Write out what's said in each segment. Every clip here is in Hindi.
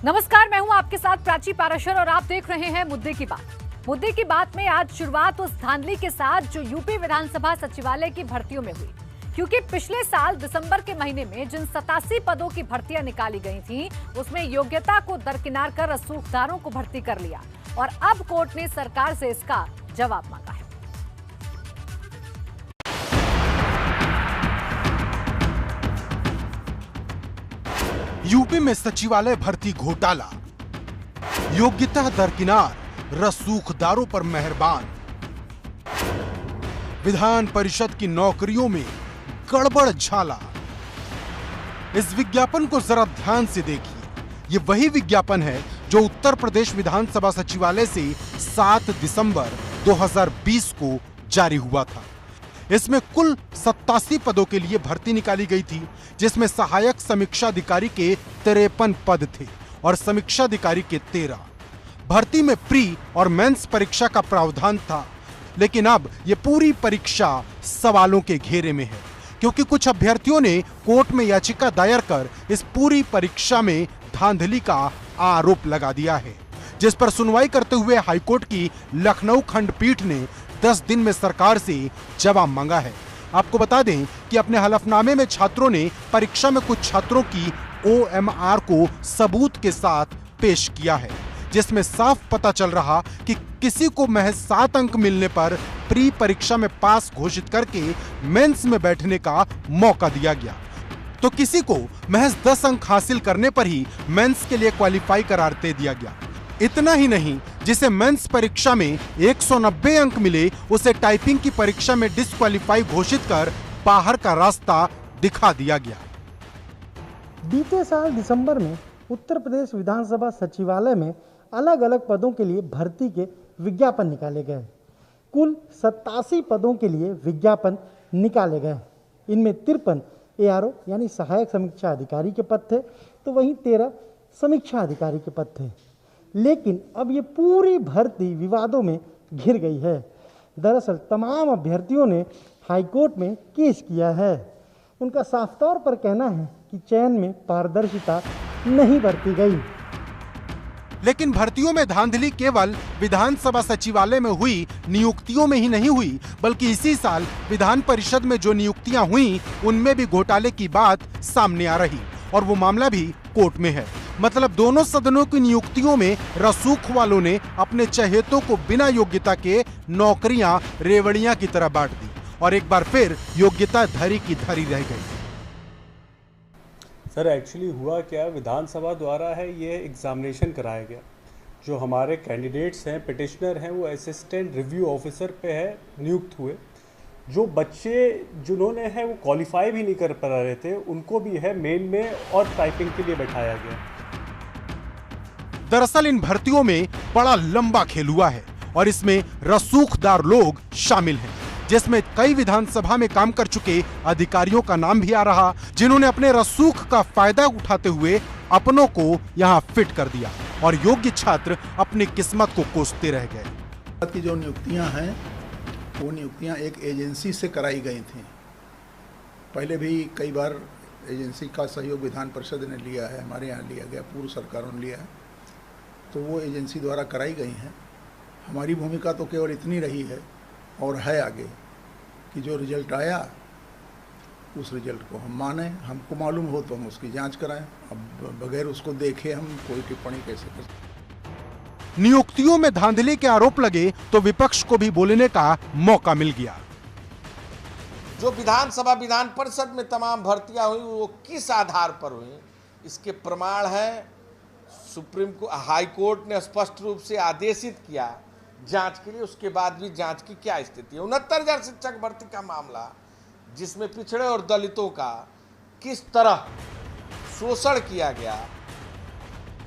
नमस्कार, मैं हूं आपके साथ प्राची पाराशर और आप देख रहे हैं मुद्दे की बात। मुद्दे की बात में आज शुरुआत उस धांधली के साथ जो यूपी विधानसभा सचिवालय की भर्तियों में हुई, क्योंकि पिछले साल दिसंबर के महीने में जिन 87 पदों की भर्तियां निकाली गई थी, उसमें योग्यता को दरकिनार कर रसूखदारों को भर्ती कर लिया और अब कोर्ट ने सरकार से इसका जवाब मांगा है। यूपी में सचिवालय भर्ती घोटाला, योग्यता दरकिनार, रसूखदारों पर मेहरबान। विधान परिषद की नौकरियों में गड़बड़ झाला। इस विज्ञापन को जरा ध्यान से देखिए। ये वही विज्ञापन है जो उत्तर प्रदेश विधानसभा सचिवालय से 7 दिसंबर 2020 को जारी हुआ था। इसमें कुल 87 पदों के लिए भर्ती निकाली गई थी, जिसमें सहायक समीक्षा अधिकारी के 53 पद थे और समीक्षा अधिकारी के 13। भर्ती में प्री और मेंस परीक्षा का प्रावधान था, लेकिन अब ये पूरी परीक्षा सवालों के घेरे में है, क्योंकि कुछ अभ्यर्थियों ने कोर्ट में याचिका दायर कर इस पूरी परीक्षा में धांधली का आरोप लगा दिया है, जिस पर सुनवाई करते हुए हाईकोर्ट की लखनऊ खंडपीठ ने 10 दिन में सरकार से जवाब मांगा है। आपको बता दें कि अपने हलफनामे में छात्रों ने परीक्षा में कुछ छात्रों की OMR को सबूत के साथ पेश किया है, जिसमें साफ पता चल रहा कि किसी को महज 7 अंक मिलने पर प्री परीक्षा में पास घोषित करके मेंस में बैठने का मौका दिया गया, तो किसी को महज 10 अंक हासिल करने पर ही मेंस के लिए क्वालिफाई करार दे दिया गया। इतना ही नहीं, जिसे मेंस परीक्षा में 190 अंक मिले, उसे टाइपिंग की परीक्षा में डिस्क्वालीफाई घोषित कर बाहर का रास्ता दिखा दिया गया। बीते साल दिसंबर में उत्तर प्रदेश विधानसभा सचिवालय में अलग अलग पदों के लिए भर्ती के विज्ञापन निकाले गए। कुल 87 पदों के लिए विज्ञापन निकाले गए। इनमें 53 ARO यानी सहायक समीक्षा अधिकारी के पद थे, तो वहीं 13 समीक्षा अधिकारी के पद थे। लेकिन अब ये पूरी भर्ती विवादों में घिर गई है। दरअसल तमाम अभ्यर्थियों ने हाईकोर्ट में केस किया है। उनका साफ तौर पर कहना है कि चयन में पारदर्शिता नहीं बरती गई। लेकिन भर्तियों में धांधली केवल विधानसभा सचिवालय में हुई नियुक्तियों में ही नहीं हुई, बल्कि इसी साल विधान परिषद में जो नियुक्तियां हुई उनमें भी घोटाले की बात सामने आ रही, और वो मामला भी कोर्ट में है। मतलब दोनों सदनों की नियुक्तियों में रसूख वालों ने अपने चहेतों को बिना योग्यता के नौकरियां रेवड़ियां की तरह बांट दी, और एक बार फिर योग्यता धरी की धरी रह गई। सर एक्चुअली हुआ क्या, विधानसभा द्वारा है ये एग्जामिनेशन कराया गया। जो हमारे कैंडिडेट्स हैं, पिटिशनर हैं, वो असिस्टेंट रिव्यू ऑफिसर पे है नियुक्त हुए। जो बच्चे जिन्होंने है वो क्वालिफाई भी नहीं कर पा रहे थे, उनको भी है मेन में और टाइपिंग के लिए बैठाया गया। दरअसल इन भर्तियों में बड़ा लंबा खेल हुआ है और इसमें रसूखदार लोग शामिल हैं, जिसमें कई विधानसभा में काम कर चुके अधिकारियों का नाम भी आ रहा, जिन्होंने अपने रसूख का फायदा उठाते हुए अपनों को यहां फिट कर दिया और योग्य छात्र अपनी किस्मत को कोसते रह गए। की जो नियुक्तियां हैं वो नियुक्तियां एक एजेंसी से कराई गई थी। पहले भी कई बार एजेंसी का सहयोग विधान परिषद ने लिया है, हमारे यहाँ लिया गया, पूर्व सरकारों ने लिया है, तो वो एजेंसी द्वारा कराई गई हैं। हमारी भूमिका तो केवल इतनी रही है और है आगे कि जो रिजल्ट आया उस रिजल्ट को हम माने, हमको मालूम हो तो हम उसकी जांच कराएं। अब बगैर उसको देखे हम कोई टिप्पणी कैसे कर सकते। नियुक्तियों में धांधली के आरोप लगे तो विपक्ष को भी बोलने का मौका मिल गया। जो विधानसभा विधान परिषद में तमाम भर्तियां हुई वो किस आधार पर हुई, इसके प्रमाण है सुप्रीम हाई कोर्ट ने स्पष्ट रूप से आदेशित किया जांच के लिए। उसके बाद भी जांच की क्या स्थिति है। 69,000 शिक्षक भर्ती का मामला, जिसमें पिछड़े और दलितों का किस तरह शोषण किया गया।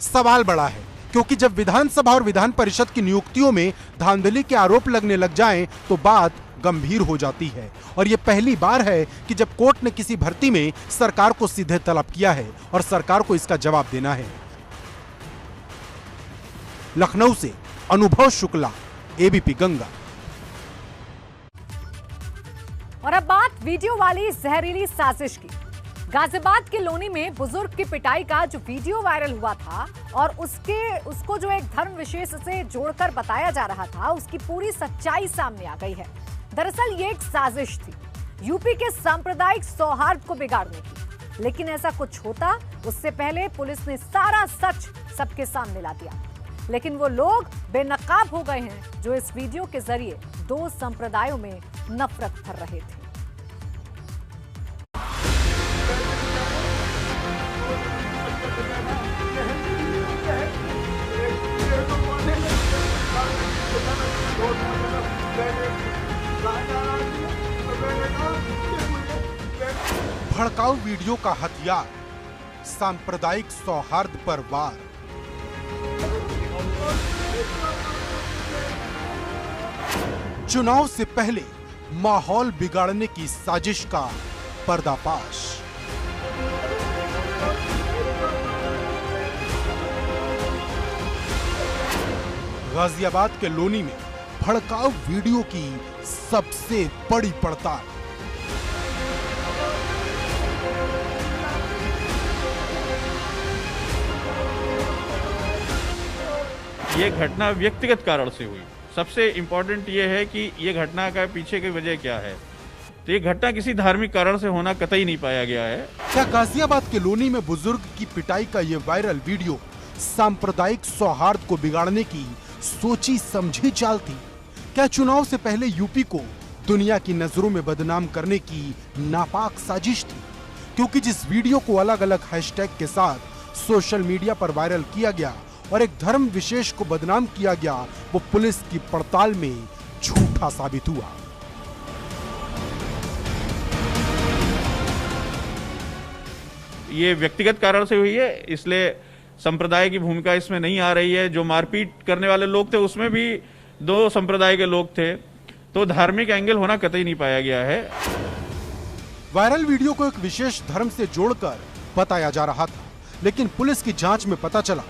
सवाल बड़ा है, क्योंकि जब विधानसभा और विधान परिषद की नियुक्तियों में धांधली के आरोप लगने लग जाएं, तो बात गंभीर हो जाती है। और ये पहली बार है कि जब कोर्ट ने किसी भर्ती में सरकार को सीधे तलब किया है और सरकार को इसका जवाब देना है। लखनऊ से अनुभव शुक्ला, ABP गंगा। और अब बात वीडियो वाली जहरीली साजिश की। गाजियाबाद के लोनी में बुजुर्ग की पिटाई का जो वीडियो वायरल हुआ था और उसको जो एक धर्म विशेष से जोड़कर बताया जा रहा था, उसकी पूरी सच्चाई सामने आ गई है। दरअसल ये एक साजिश थी यूपी के सांप्रदायिक सौहार्द को बिगाड़ने की, लेकिन ऐसा कुछ होता उससे पहले पुलिस ने सारा सच सबके सामने ला दिया। लेकिन वो लोग बेनकाब हो गए हैं जो इस वीडियो के जरिए दो संप्रदायों में नफरत भर रहे थे। भड़काऊ वीडियो का हथियार सांप्रदायिक सौहार्द पर वार। चुनाव से पहले माहौल बिगाड़ने की साजिश का पर्दाफाश। गाजियाबाद के लोनी में भड़काऊ वीडियो की सबसे बड़ी पड़ताल। ये घटना व्यक्तिगत कारण से हुई। सबसे इम्पोर्टेंट ये है कि ये घटना का पीछे की वजह क्या है। तो ये घटना किसी धार्मिक कारण से होना कतई नहीं पाया गया है। क्या गाजियाबाद के लोनी में बुजुर्ग की पिटाई का ये वायरल वीडियो सांप्रदायिक सौहार्द को बिगाड़ने की सोची समझी चाल थी? क्या चुनाव से पहले यूपी को दुनिया की नजरों में बदनाम करने की नापाक साजिश थी? क्योंकि जिस वीडियो को अलग अलग हैशटैग के साथ सोशल मीडिया पर वायरल किया गया और एक धर्म विशेष को बदनाम किया गया, वो पुलिस की पड़ताल में झूठा साबित हुआ। ये व्यक्तिगत कारण से हुई है, इसलिए संप्रदाय की भूमिका इसमें नहीं आ रही है। जो मारपीट करने वाले लोग थे उसमें भी दो संप्रदाय के लोग थे, तो धार्मिक एंगल होना कतई नहीं पाया गया है। वायरल वीडियो को एक विशेष धर्म से जोड़कर बताया जा रहा था, लेकिन पुलिस की जांच में पता चला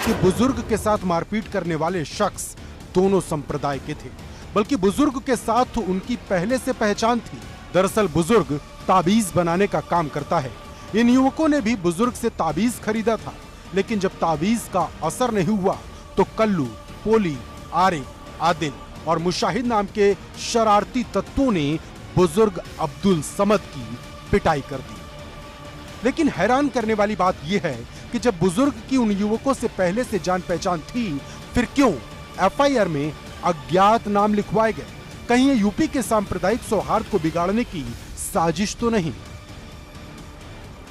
कि बुजुर्ग के साथ मारपीट करने वाले शख्स दोनों संप्रदाय के थे, बल्कि बुजुर्ग के साथ उनकी पहले से पहचान थी। दरअसल बुजुर्ग ताबीज बनाने का काम करता है। इन युवकों ने भी बुजुर्ग से ताबीज खरीदा था, लेकिन जब ताबीज का असर नहीं हुआ तो कल्लू, पोली, आरिफ, आदिल और मुशाहिद नाम के शरारती तत्वों ने बुजुर्ग अब्दुल समद की पिटाई कर दी। लेकिन हैरान करने वाली बात यह है कि जब बुजुर्ग की उन युवकों से पहले से जान पहचान थी, फिर क्यों एफआईआर में अज्ञात नाम लिखवाए गए? कहीं ये यूपी के सांप्रदायिक सौहार्द को बिगाड़ने की साजिश तो नहीं?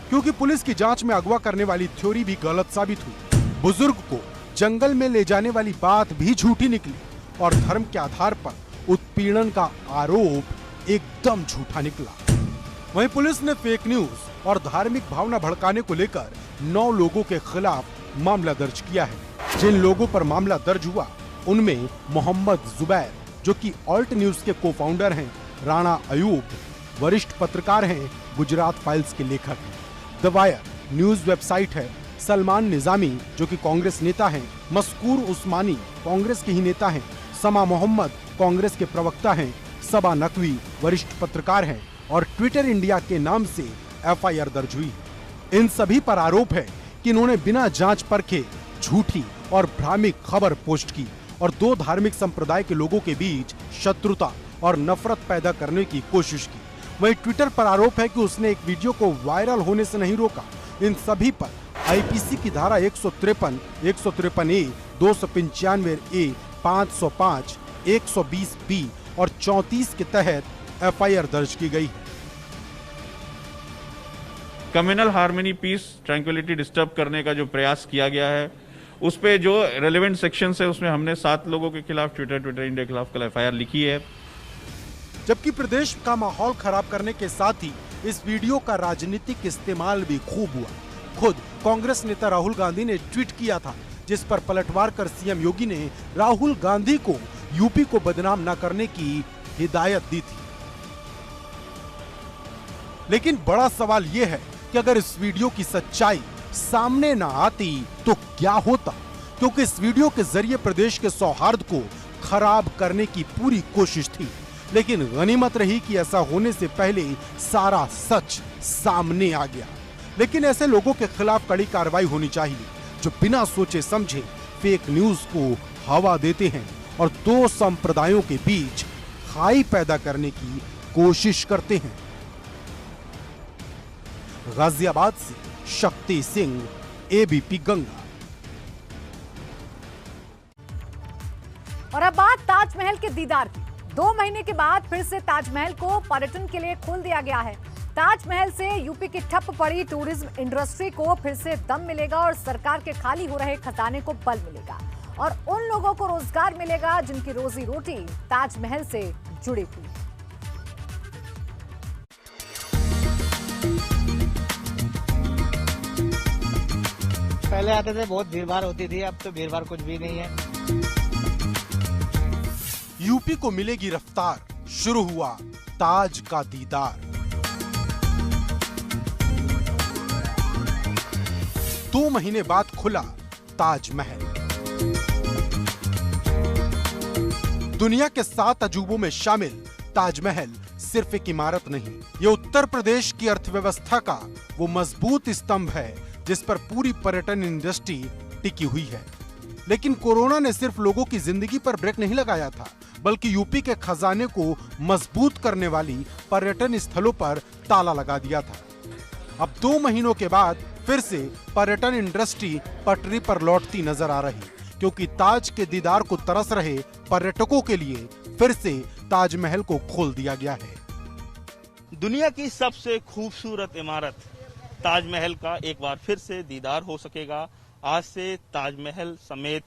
क्योंकि पुलिस की जांच में अगवा करने वाली थ्योरी भी गलत साबित हुई। बुजुर्ग को जंगल में ले जाने वाली बात भी झूठी निकली और धर्म के आधार पर उत्पीड़न का आरोप एकदम झूठा निकला। वहीं पुलिस ने फेक न्यूज और धार्मिक भावना भड़काने को लेकर 9 लोगों के खिलाफ मामला दर्ज किया है। जिन लोगों पर मामला दर्ज हुआ उनमें मोहम्मद जुबैर, जो कि ऑल्ट न्यूज के को फाउंडर हैं, राणा अयूब, वरिष्ठ पत्रकार हैं, गुजरात फाइल्स के लेखक हैं, द वायर न्यूज वेबसाइट है, सलमान निजामी जो कि कांग्रेस नेता हैं, मस्कूर उस्मानी कांग्रेस के ही नेता हैं, समा मोहम्मद कांग्रेस के प्रवक्ता हैं, सबा नकवी वरिष्ठ पत्रकार हैं और ट्विटर इंडिया के नाम से एफआईआर दर्ज हुई। इन सभी पर आरोप है कि इन्होंने बिना जांच परखे झूठी और भ्रामक खबर पोस्ट की और 2 धार्मिक संप्रदाय के लोगों के बीच शत्रुता और नफरत पैदा करने की कोशिश की। वहीं ट्विटर पर आरोप है कि उसने एक वीडियो को वायरल होने से नहीं रोका। इन सभी पर आईपीसी की धारा 153, 153A, 295A, 505, 120B और 34 के तहत एफआईआर दर्ज की गई है। Communal harmony, peace, tranquillity disturb करने का जो प्रयास किया गया है, उस पे जो रेलेवेंट सेक्शन है उसमें हमने 7 लोगों के खिलाफ ट्विटर इंडिया के खिलाफ कल एफआईआर लिखी है। जबकि प्रदेश का माहौल खराब करने के साथ ही इस वीडियो का राजनीतिक इस्तेमाल भी खूब हुआ। खुद कांग्रेस नेता राहुल गांधी ने ट्वीट किया था, जिस पर पलटवार कर सीएम योगी ने राहुल गांधी को यूपी को बदनाम न करने की हिदायत दी थी। लेकिन बड़ा सवाल यह है कि अगर इस वीडियो की सच्चाई सामने न आती तो क्या होता? क्योंकि इस वीडियो के जरिए प्रदेश के सौहार्द को खराब करने की पूरी कोशिश थी। लेकिन गनीमत रही कि ऐसा होने से पहले सारा सच सामने आ गया। लेकिन ऐसे लोगों के खिलाफ कड़ी कार्रवाई होनी चाहिए जो बिना सोचे समझे फेक न्यूज को हवा देते हैं और दो संप्रदायों के बीच खाई पैदा करने की कोशिश करते हैं। गाजियाबाद से शक्ति सिंह, एबीपी गंगा। और अब बात ताजमहल के दीदार की। 2 महीने के बाद फिर से ताजमहल को पर्यटन के लिए खोल दिया गया है। ताजमहल से यूपी की ठप पड़ी टूरिज्म इंडस्ट्री को फिर से दम मिलेगा और सरकार के खाली हो रहे खजाने को बल मिलेगा और उन लोगों को रोजगार मिलेगा जिनकी रोजी रोटी ताजमहल से जुड़ी हुई है। पहले आते थे, बहुत भीड़ भाड़ होती थी, अब तो भीड़ भाड़ कुछ भी नहीं है। यूपी को मिलेगी रफ्तार, शुरू हुआ ताज का दीदार। 2 महीने बाद खुला ताजमहल। दुनिया के 7 अजूबों में शामिल ताजमहल सिर्फ एक इमारत नहीं, ये उत्तर प्रदेश की अर्थव्यवस्था का वो मजबूत स्तंभ है जिस पर पूरी पर्यटन इंडस्ट्री टिकी हुई है। लेकिन कोरोना ने सिर्फ लोगों की जिंदगी पर ब्रेक नहीं लगाया था, बल्कि यूपी के खजाने को मजबूत करने वाली पर्यटन स्थलों पर ताला लगा दिया था। अब 2 महीनों के बाद फिर से पर्यटन इंडस्ट्री पटरी पर लौटती नजर आ रही, क्योंकि ताज के दीदार को तरस रहे पर्यटकों के लिए फिर से ताजमहल को खोल दिया गया है। दुनिया की सबसे खूबसूरत इमारत ताजमहल का एक बार फिर से दीदार हो सकेगा। आज से ताजमहल समेत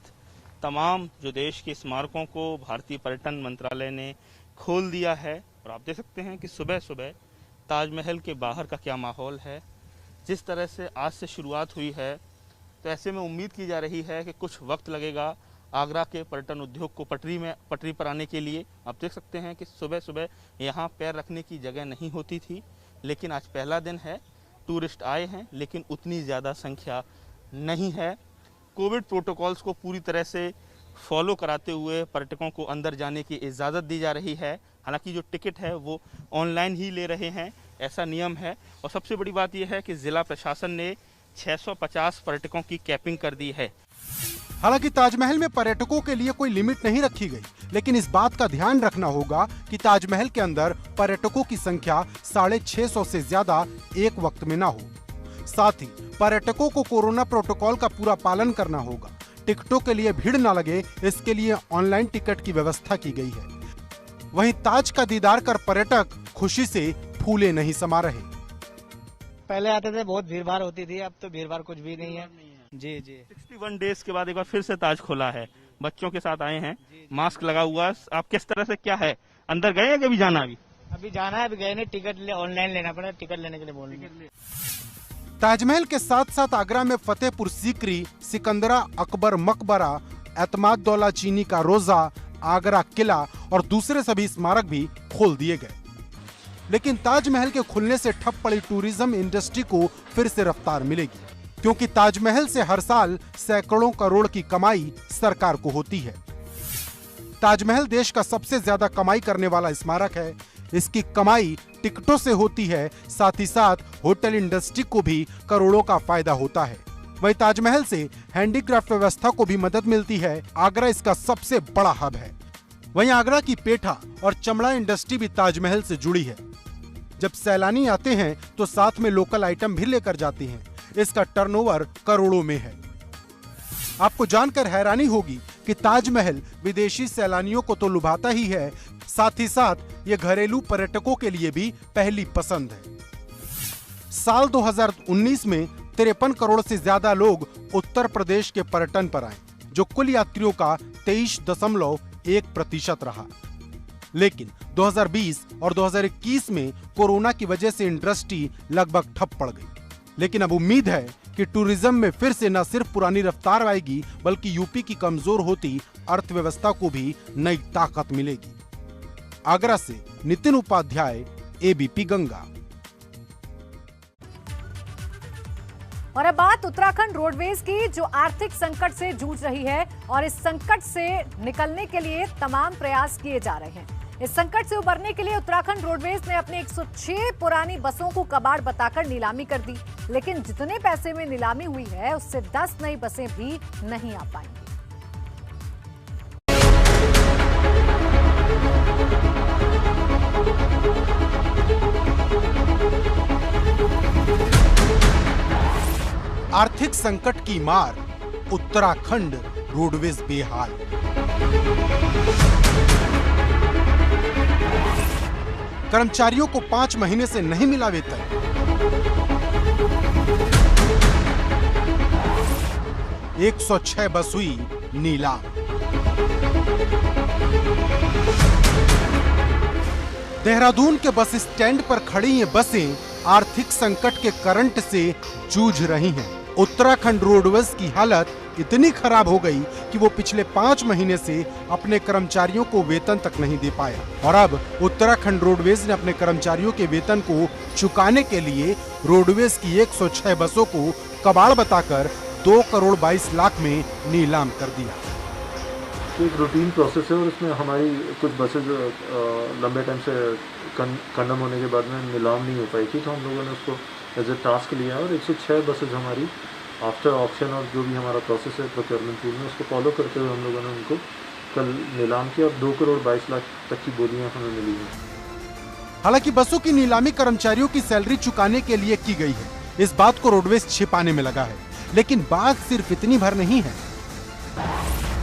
तमाम जो देश के स्मारकों को भारतीय पर्यटन मंत्रालय ने खोल दिया है और आप देख सकते हैं कि सुबह सुबह ताजमहल के बाहर का क्या माहौल है। जिस तरह से आज से शुरुआत हुई है, तो ऐसे में उम्मीद की जा रही है कि कुछ वक्त लगेगा आगरा के पर्यटन उद्योग को पटरी पर आने के लिए। आप देख सकते हैं कि सुबह सुबह यहाँ पैर रखने की जगह नहीं होती थी, लेकिन आज पहला दिन है, टूरिस्ट आए हैं, लेकिन उतनी ज़्यादा संख्या नहीं है। कोविड प्रोटोकॉल्स को पूरी तरह से फॉलो कराते हुए पर्यटकों को अंदर जाने की इजाज़त दी जा रही है। हालांकि जो टिकट है वो ऑनलाइन ही ले रहे हैं, ऐसा नियम है। और सबसे बड़ी बात यह है कि जिला प्रशासन ने 650 पर्यटकों की कैपिंग कर दी है। हालांकि ताजमहल में पर्यटकों के लिए कोई लिमिट नहीं रखी गई, लेकिन इस बात का ध्यान रखना होगा कि ताजमहल के अंदर पर्यटकों की संख्या 650 से ज्यादा एक वक्त में ना हो। साथ ही पर्यटकों को कोरोना प्रोटोकॉल का पूरा पालन करना होगा। टिकटों के लिए भीड़ न लगे, इसके लिए ऑनलाइन टिकट की व्यवस्था की गई है। वहीं ताज का दीदार कर पर्यटक खुशी से फूले नहीं समा रहे। पहले आते थे, बहुत भीड़ भाड़ होती थी, अब तो भीड़ भाड़ कुछ भी नहीं है। जी जी। 61 डेज के बाद एक बार फिर से ताज खोला है। बच्चों के साथ आए हैं, मास्क लगा हुआ। आप किस तरह से, क्या है, अंदर गए हैं कि अभी जाना? अभी जाना है, अभी गए नहीं। टिकट ऑनलाइन लेना पड़ा, टिकट लेने के लिए बोल रहे हैं। ताजमहल के साथ साथ आगरा में फतेहपुर सीकरी, सिकंदरा अकबर मकबरा, एतमाद-दौला चीनी का रोजा, आगरा किला और दूसरे सभी स्मारक भी खोल दिए गए। लेकिन ताजमहल के खुलने से ठप पड़ी टूरिज्म इंडस्ट्री को फिर से रफ्तार मिलेगी, क्योंकि ताजमहल से हर साल सैकड़ों करोड़ की कमाई सरकार को होती है। ताजमहल देश का सबसे ज्यादा कमाई करने वाला स्मारक है। इसकी कमाई टिकटों से होती है, साथ ही साथ होटल इंडस्ट्री को भी करोड़ों का फायदा होता है। वहीं ताजमहल से हैंडीक्राफ्ट व्यवस्था को भी मदद मिलती है। आगरा इसका सबसे बड़ा हब है। वहीं आगरा की पेठा और चमड़ा इंडस्ट्री भी ताजमहल से जुड़ी है। जब सैलानी आते हैं तो साथ में लोकल आइटम भी लेकर जाते हैं। इसका टर्नओवर करोड़ों में है। आपको जानकर हैरानी होगी कि ताजमहल विदेशी सैलानियों को तो लुभाता ही है, साथ ही साथ ये घरेलू पर्यटकों के लिए भी पहली पसंद है। साल 2019 में 53 करोड़ से ज्यादा लोग उत्तर प्रदेश के पर्यटन पर आए, जो कुल यात्रियों का 23.1% रहा। लेकिन 2020 और 2021 में कोरोना की वजह से इंडस्ट्री लगभग ठप पड़ गई। लेकिन अब उम्मीद है कि टूरिज्म में फिर से न सिर्फ पुरानी रफ्तार आएगी, बल्कि यूपी की कमजोर होती अर्थव्यवस्था को भी नई ताकत मिलेगी। आगरा से नितिन उपाध्याय, एबीपी गंगा। और अब बात उत्तराखंड रोडवेज की, जो आर्थिक संकट से जूझ रही है और इस संकट से निकलने के लिए तमाम प्रयास किए जा रहे हैं। इस संकट से उबरने के लिए उत्तराखंड रोडवेज ने अपनी 106 पुरानी बसों को कबाड़ बताकर नीलामी कर दी, लेकिन जितने पैसे में नीलामी हुई है उससे 10 नई बसें भी नहीं आ पाएंगी। आर्थिक संकट की मार, उत्तराखंड रोडवेज बेहाल। कर्मचारियों को 5 महीने से नहीं मिला वेतन। एक 106 बस हुई नीलाम। देहरादून के बस स्टैंड पर खड़ी ये बसें आर्थिक संकट के करंट से जूझ रही हैं। उत्तराखंड रोडवेज की हालत इतनी खराब हो गई कि वो पिछले 5 महीने से अपने कर्मचारियों को वेतन तक नहीं दे पाया और अब उत्तराखंड रोडवेज ने अपने कर्मचारियों के वेतन को चुकाने के लिए रोडवेज की 106 बसों को कबाड़ बताकर 2 करोड़ 22 लाख में नीलाम कर दिया। एक रूटीन प्रोसेस है और इसमें हमारी कुछ बसेज लंबे टाइम से कंडम होने के बाद में नीलाम नहीं हो पाई थी, तो हम लोगों ने उसको एज ए टास्क लिया और 106 बसेज हमारी आफ्टर ऑप्शन और जो भी हमारा प्रोसेस है प्रोक्योरमेंट टूल में उसको फॉलो करते हुए हम लोगों ने उनको कल नीलाम किया और 2 करोड़ 22 लाख तक की बोलियां हमें मिली हैं। हालांकि बसों की नीलामी कर्मचारियों की सैलरी चुकाने के लिए की गई है, इस बात को रोडवेज छिपाने में लगा है। लेकिन बात सिर्फ इतनी भर नहीं है,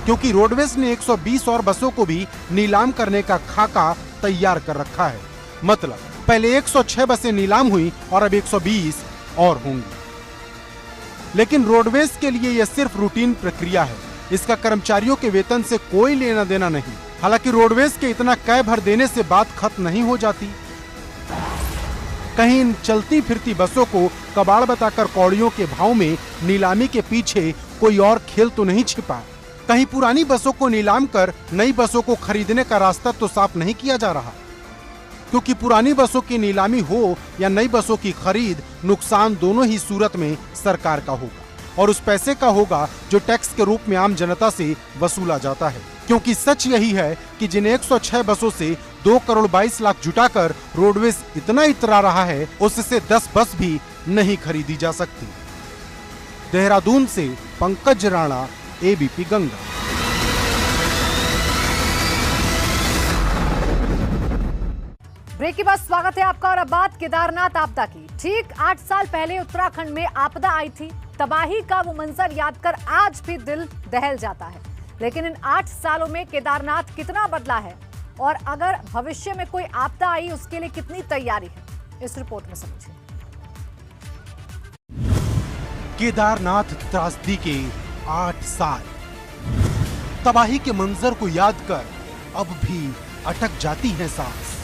क्योंकि रोडवेज ने 120 और बसों को भी नीलाम करने का खाका तैयार कर रखा है। मतलब पहले 106 बसें नीलाम हुई और अब 120 और होंगी। लेकिन रोडवेज के लिए यह सिर्फ रूटीन प्रक्रिया है, इसका कर्मचारियों के वेतन से कोई लेना देना नहीं। हालांकि रोडवेज के इतना कै भर देने से बात खत्म नहीं हो जाती। कहीं इन चलती फिरती बसों को कबाड़ बताकर कौड़ियों के भाव में नीलामी के पीछे कोई और खेल तो नहीं छिपा? कहीं पुरानी बसों को नीलाम कर नई बसों को खरीदने का रास्ता तो साफ नहीं किया जा रहा? क्योंकि पुरानी बसों की नीलामी हो या नई बसों की खरीद, नुकसान दोनों ही सूरत में सरकार का होगा और उस पैसे का होगा जो टैक्स के रूप में आम जनता से वसूला जाता है। क्योंकि सच यही है कि जिन 106 बसों से 2 करोड़ 22 लाख जुटाकर रोडवेज इतना इतरा रहा है, उससे 10 बस भी नहीं खरीदी जा सकती। देहरादून से पंकज राणा, एबीपी गंगा। ब्रेक के बाद स्वागत है आपका और अब बात केदारनाथ आपदा की। ठीक 8 साल पहले उत्तराखंड में आपदा आई थी। तबाही का वो मंजर याद कर आज भी दिल दहल जाता है। लेकिन इन 8 सालों में केदारनाथ कितना बदला है और अगर भविष्य में कोई आपदा आई उसके लिए कितनी तैयारी है, इस रिपोर्ट में समझिए। केदारनाथ त्रासदी के 8 साल। तबाही के मंजर को याद कर अब भी अटक जाती हैं सांस।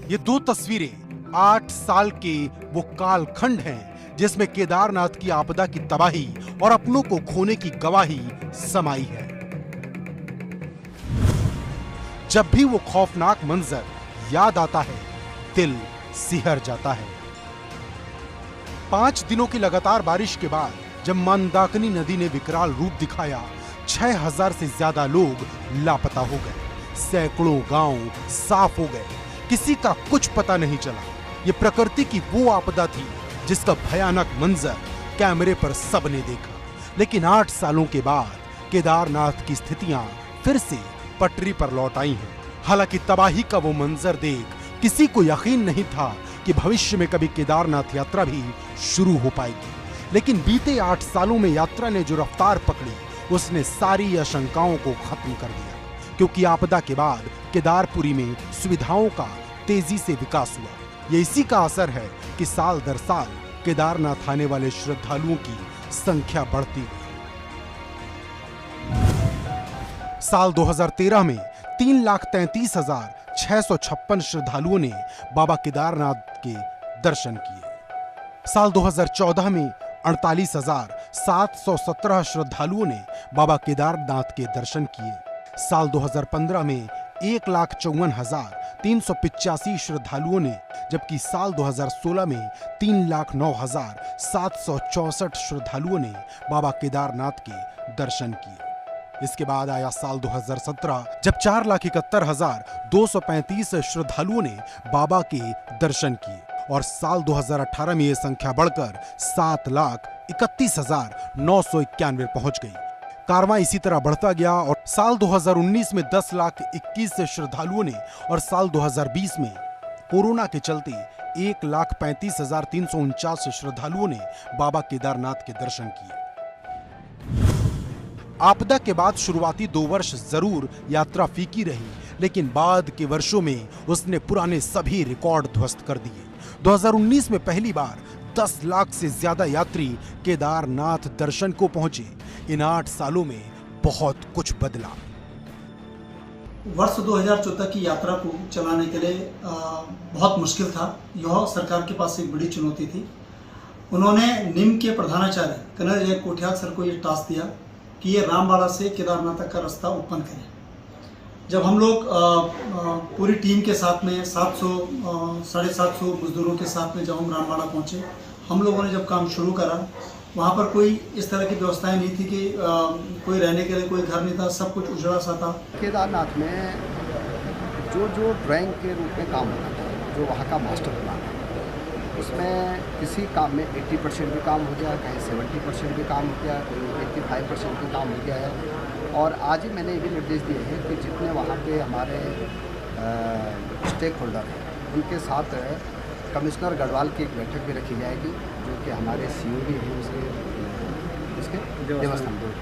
ये 2 तस्वीरें 8 साल के वो कालखंड हैं जिसमें केदारनाथ की आपदा की तबाही और अपनों को खोने की गवाही समाई है। जब भी वो खौफनाक मंजर याद आता है, दिल सिहर जाता है। 5 दिनों की लगातार बारिश के बाद जब मंदाकिनी नदी ने विकराल रूप दिखाया, 6000 से ज्यादा लोग लापता हो गए। सैकड़ों गांव साफ हो गए, किसी का कुछ पता नहीं चला। ये प्रकृति की वो आपदा थी जिसका भयानक मंजर कैमरे पर सबने देखा। लेकिन 8 सालों के बाद केदारनाथ की स्थितियां फिर से पटरी पर लौट आई हैं। हालांकि तबाही का वो मंजर देख किसी को यकीन नहीं था कि भविष्य में कभी केदारनाथ यात्रा भी शुरू हो पाएगी। लेकिन बीते 8 सालों में यात्रा ने जो रफ्तार पकड़ी, उसने सारी आशंकाओं को खत्म कर दिया। क्योंकि आपदा के बाद केदारपुरी में सुविधाओं का तेजी से विकास हुआ। ये इसी का असर है कि साल दर साल केदारनाथ आने वाले श्रद्धालुओं की संख्या बढ़ती हुई। साल 2013 में 3,33,656 श्रद्धालुओं ने बाबा केदारनाथ के दर्शन किए। साल 2014 में 48,717 श्रद्धालुओं ने बाबा केदारनाथ के दर्शन किए। साल 2015 में 1,54,385 श्रद्धालुओं ने, जबकि साल 2016 में 3,09,764 श्रद्धालुओं ने बाबा केदारनाथ के दर्शन किए। इसके बाद आया साल 2017, जब 4,71,235 श्रद्धालुओं ने बाबा के दर्शन किए और साल 2018 में यह संख्या बढ़कर 7,31,991 पहुंच गई। कारवां इसी तरह बढ़ता गया और साल 2019 में 10,21,000 श्रद्धालुओं ने और साल 2020 में कोरोना के चलते 1,35,349 श्रद्धालुओं ने बाबा केदारनाथ के दर्शन किए। आपदा के बाद शुरुआती 2 वर्ष जरूर यात्रा फीकी रही, लेकिन बाद के वर्षों में उसने पुराने सभी रिकॉर्ड ध्वस्त कर दिए। 2019 में पहली बार 10 लाख से ज्यादा यात्री केदारनाथ दर्शन को पहुंचे। इन 8 सालों में बहुत कुछ बदला। वर्ष 2014 की यात्रा को चलाने के लिए बहुत मुश्किल था। यह सरकार के पास एक बड़ी चुनौती थी। उन्होंने निम के प्रधानाचार्य कनैया कोठियाल सर को ये टास्क दिया कि ये रामबाड़ा से केदारनाथ तक का रास्ता ओपन करें। जब हम लोग पूरी टीम के साथ में 700-750 मजदूरों के साथ में जब हम रामबाड़ा पहुँचे, हम लोगों ने जब काम शुरू करा, वहाँ पर कोई इस तरह की व्यवस्थाएं नहीं थी कि कोई रहने के लिए कोई घर नहीं था, सब कुछ उजड़ा सा था। केदारनाथ में जो ड्राइंग के रूप में काम होना था, जो वहाँ का मास्टर प्लान है, उसमें किसी काम में 80% भी काम हो गया, कहीं 70% भी काम हो गया, कहीं 85% भी काम हो गया है। और आज ही मैंने ये भी निर्देश दिए हैं कि जितने वहाँ पे हमारे स्टेक होल्डर हैं, उनके साथ कमिश्नर गढ़वाल की एक बैठक भी रखी जाएगी, जो कि हमारे सीओ भी हैं उसके देवस्थान बोर्ड।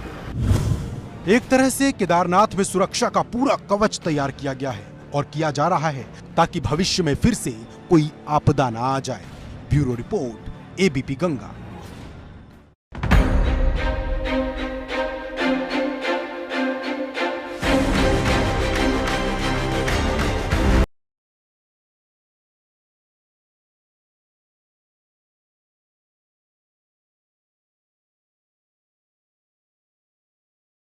एक तरह से केदारनाथ में सुरक्षा का पूरा कवच तैयार किया गया है और किया जा रहा है ताकि भविष्य में फिर से कोई आपदा ना आ जाए। Bureau report, ABP Ganga.